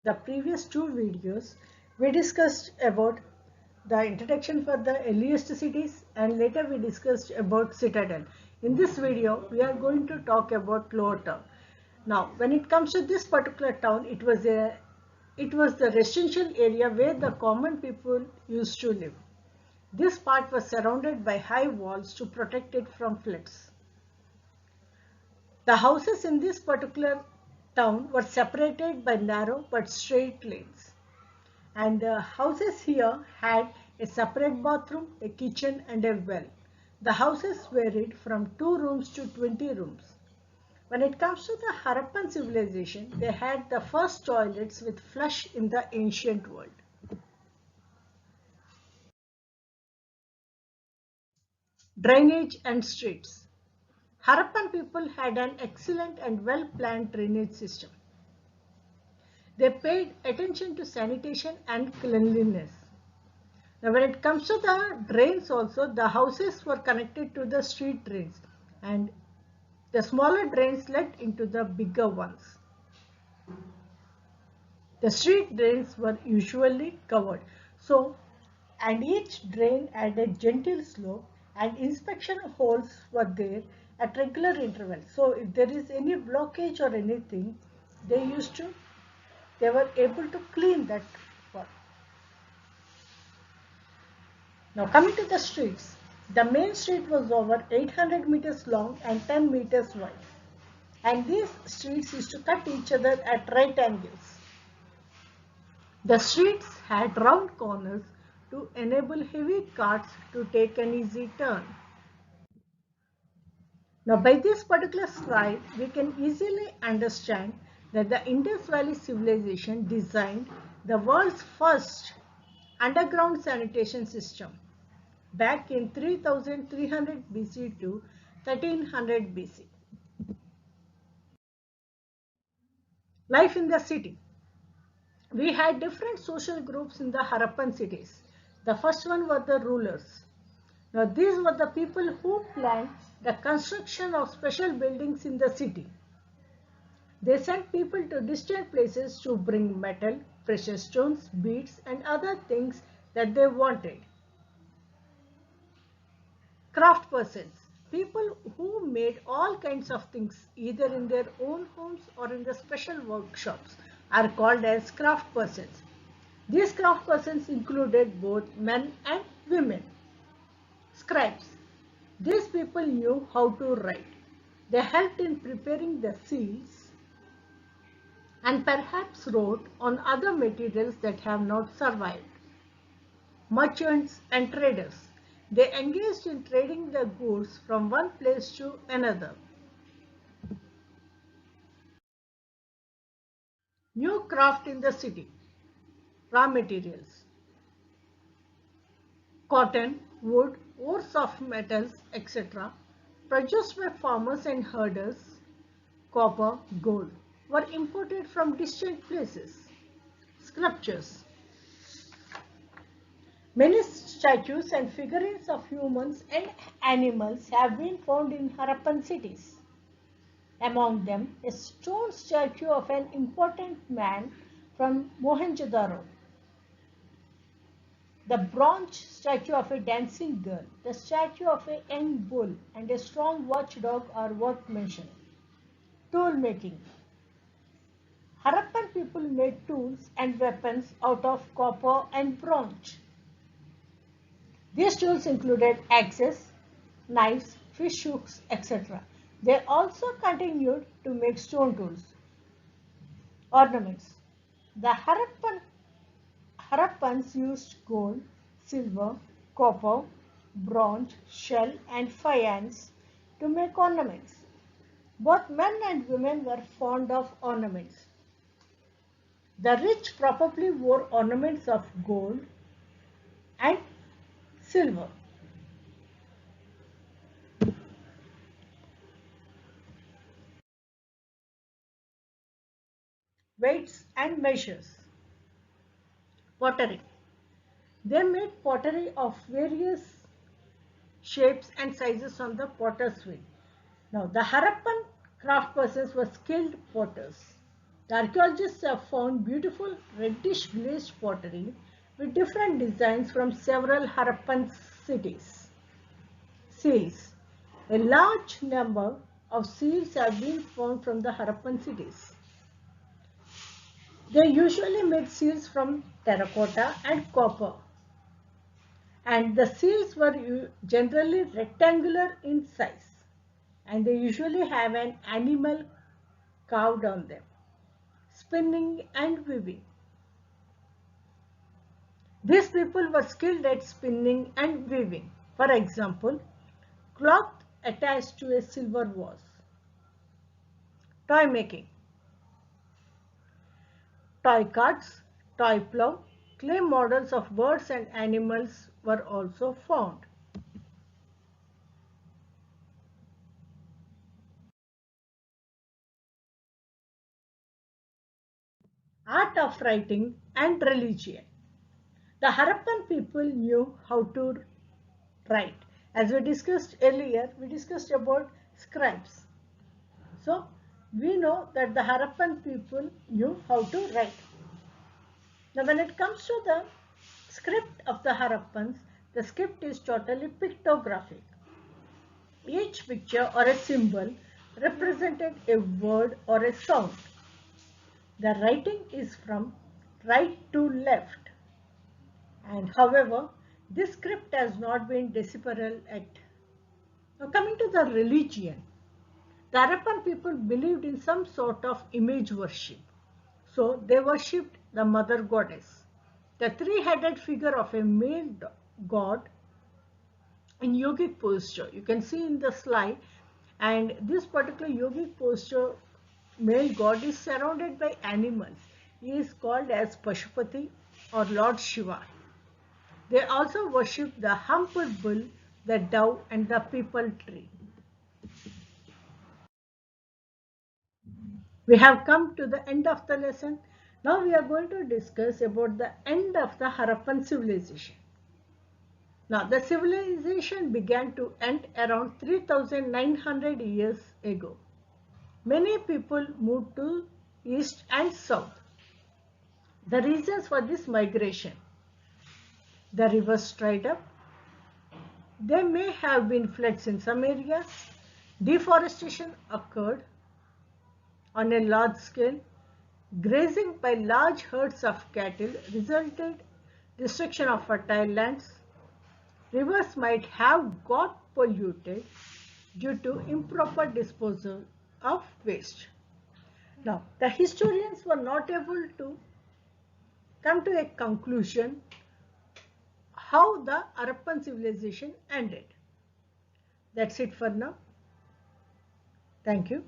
the previous two videos, we discussed about the introduction for the earliest cities and later we discussed about citadel. In this video, we are going to talk about Lower Town. Now, when it comes to this particular town, it was the residential area where the common people used to live. This part was surrounded by high walls to protect it from floods. The houses in this particular town were separated by narrow but straight lanes. And the houses here had a separate bathroom, a kitchen and a well. The houses varied from 2 rooms to 20 rooms. When it comes to the Harappan civilization, they had the first toilets with flush in the ancient world. Drainage and streets. Harappan people had an excellent and well-planned drainage system. They paid attention to sanitation and cleanliness. Now, when it comes to the drains also, the houses were connected to the street drains and the smaller drains led into the bigger ones. The street drains were usually covered. So, and each drain had a gentle slope and inspection holes were there at regular intervals. So, if there is any blockage or anything, they were able to clean that one. Now coming to the streets, the main street was over 800 meters long and 10 meters wide. And these streets used to cut each other at right angles. The streets had round corners to enable heavy carts to take an easy turn. Now by this particular slide, we can easily understand that the Indus Valley civilization designed the world's first underground sanitation system back in 3300 BC to 1300 BC. Life in the city. We had different social groups in the Harappan cities. The first one were the rulers. Now these were the people who planned the construction of special buildings in the city. They sent people to distant places to bring metal, precious stones, beads and other things that they wanted. Craft persons, people who made all kinds of things either in their own homes or in the special workshops are called as craft persons. These craft persons included both men and women. Scribes, these people knew how to write. They helped in preparing the seals and perhaps wrote on other materials that have not survived. Merchants and traders, they engaged in trading the goods from one place to another. New craft in the city. Raw materials. Cotton, wood, ores of metals, etc. produced by farmers and herders, copper, gold, were imported from distant places. Sculptures. Many statues and figurines of humans and animals have been found in Harappan cities. Among them, a stone statue of an important man from Mohenjo-daro, the bronze statue of a dancing girl, the statue of a young bull, and a strong watchdog are worth mentioning. Tool making. Harappan people made tools and weapons out of copper and bronze. These tools included axes, knives, fish hooks, etc. They also continued to make stone tools. Ornaments. The Harappans used gold, silver, copper, bronze, shell and faience to make ornaments. Both men and women were fond of ornaments. The rich probably wore ornaments of gold and silver. Weights and measures. Pottery. They made pottery of various shapes and sizes on the potter's wheel. Now, the Harappan craft persons were skilled potters. The archaeologists have found beautiful reddish glazed pottery with different designs from several Harappan cities. Seals. A large number of seals have been found from the Harappan cities. They usually made seals from terracotta and copper, and the seals were generally rectangular in size, and they usually have an animal carved on them. Spinning and weaving. These people were skilled at spinning and weaving. For example, cloth attached to a silver vase. Toy making. Toy carts, toy plow, clay models of birds and animals were also found. Art of writing and religion. The Harappan people knew how to write. As we discussed earlier, we discussed about scribes. So, we know that the Harappan people knew how to write. Now, when it comes to the script of the Harappans, the script is totally pictographic. Each picture or a symbol represented a word or a sound. The writing is from right to left, and however, this script has not been decipherable yet. Now, coming to the religion, the Harappan people believed in some sort of image worship. So they worshipped the mother goddess, the three-headed figure of a male god in yogic posture. You can see in the slide, and this particular yogic posture male god is surrounded by animals. He is called as Pashupati or Lord Shiva. They also worship the humped bull, the dove, and the peepal tree. We have come to the end of the lesson. Now we are going to discuss about the end of the Harappan civilization. Now the civilization began to end around 3900 years ago. Many people moved to east and south. The reasons for this migration: the rivers dried up, there may have been floods in some areas, deforestation occurred on a large scale, grazing by large herds of cattle resulted destruction of fertile lands, rivers might have got polluted due to improper disposal of waste. Now, the historians were not able to come to a conclusion how the Harappan civilization ended. That's it for now. Thank you.